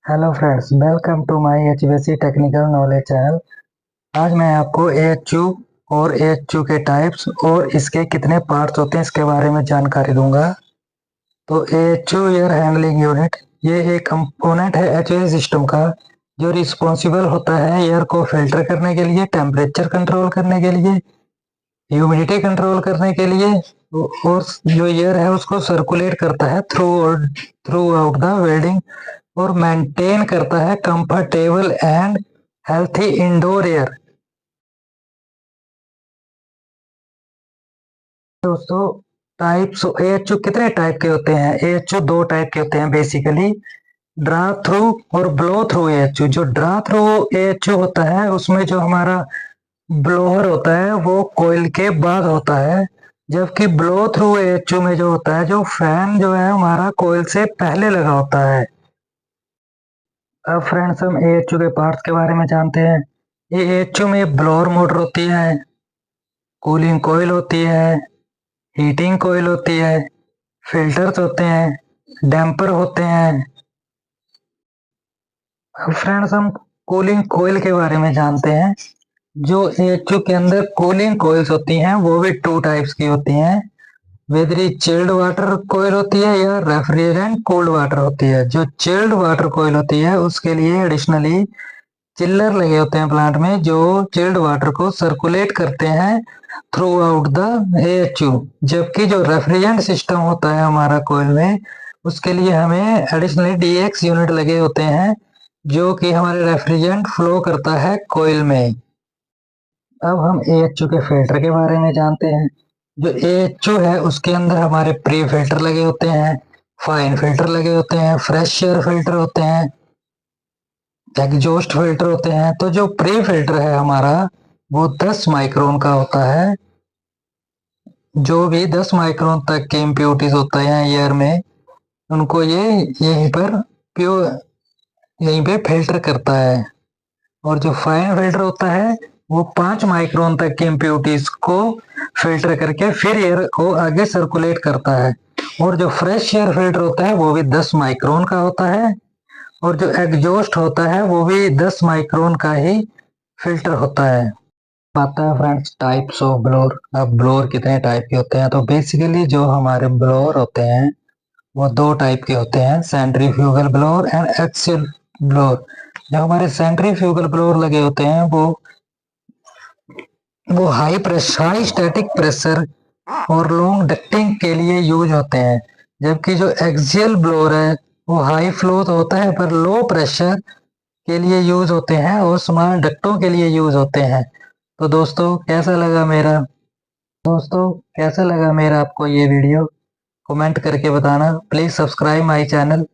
Hello friends, welcome to my HVAC technical knowledge channel. आज मैं आपको एएचयू और एएचयू के टाइप्स और इसके कितने पार्ट्स होते हैं इसके बारे में जानकारी दूंगा। तो एएचयू एयर हैंडलिंग यूनिट ये एक कंपोनेंट है एचवीएसी सिस्टम का जो रिस्पॉन्सिबल होता है एयर को फिल्टर करने के लिए, टेम्परेचर कंट्रोल करने के लिए, ह्यूमिडिटी कंट्रोल करने के लिए और जो एयर है उसको सर्कुलेट करता है थ्रू आउट द वेल्डिंग और मेंटेन करता है comfortable and healthy indoor air. दोस्तों, टाइप्स एएचयू कितने टाइप के होते हैं? एएचयू दो टाइप के होते हैं बेसिकली, ड्रा थ्रू और ब्लो थ्रू एएचयू। जो ड्रा थ्रू एएचयू होता है उसमें जो हमारा ब्लोअर होता है वो कोयल के बाद होता है, जबकि ब्लो थ्रू एएचयू में जो होता है, जो फैन जो है हमारा कोयल से पहले लगा होता है। अब फ्रेंड्स, हम एएचयू के पार्ट्स के बारे में जानते हैं। ये एएचयू में ब्लोअर मोटर होती है, कूलिंग कोयल होती है, हीटिंग कोयल होती है, फिल्टर्स होते हैं, डैम्पर होते हैं। अब फ्रेंड्स, हम कूलिंग कोयल के बारे में जानते हैं। जो एएचयू के अंदर कूलिंग कोयल्स होती हैं वो भी टू टाइप्स की होती हैं। वेदर चिल्ड वाटर कोयल होती है या रेफ्रिजरेंट कोल्ड वाटर होती है। जो चिल्ड वाटर कोयल होती है उसके लिए एडिशनली चिल्लर लगे होते हैं प्लांट में, जो चिल्ड वाटर को सर्कुलेट करते हैं थ्रू आउट द एएचयू। जबकि जो रेफ्रिजरेंट सिस्टम होता है हमारा कोयल में, उसके लिए हमें एडिशनली डीएक्स यूनिट लगे होते हैं जो कि हमारे रेफ्रिजरेंट फ्लो करता है कोयल में। अब हम एएचयू के फिल्टर के बारे में जानते हैं। जो एएचयू है उसके अंदर हमारे प्री फिल्टर लगे होते हैं, फाइन फिल्टर लगे होते हैं, फ्रेश एयर फिल्टर होते हैं, एग्जॉस्ट फिल्टर होते हैं। तो जो प्री फिल्टर है हमारा वो 10 माइक्रोन का होता है। जो भी 10 माइक्रोन तक के इम्प्योरिटीज होते हैं एयर में, उनको ये यहीं पर प्योर यहीं पे फिल्टर करता है। और जो फाइन फिल्टर होता है वो 5 माइक्रोन तक की इम्प्योरिटीज को फिल्टर करके फिर एयर को आगे सर्कुलेट करता है। और जो फ्रेश एयर फिल्टर होता है वो भी 10 माइक्रोन का होता है। और जो एग्जॉस्ट होता है वो भी 10 माइक्रोन का ही फिल्टर होता है। आता है फ्रेंड्स टाइप्स ऑफ ब्लोअर। अब ब्लोअर कितने टाइप के होते हैं? तो बेसिकली जो हमारे ब्लोअर होते हैं वो दो टाइप के होते हैं, centrifugal blower and axial blower. जो हमारे सेंट्रीफ्यूगल ब्लोअर लगे होते हैं वो हाई स्टैटिक प्रेशर और लॉन्ग डक्टिंग के लिए यूज होते हैं। जबकि जो एक्सियल ब्लोअर है वो हाई फ्लो तो होता है पर लो प्रेशर के लिए यूज होते हैं और स्मॉल डक्टों के लिए यूज होते हैं। तो दोस्तों कैसा लगा मेरा आपको ये वीडियो? कमेंट करके बताना। Please subscribe my channel.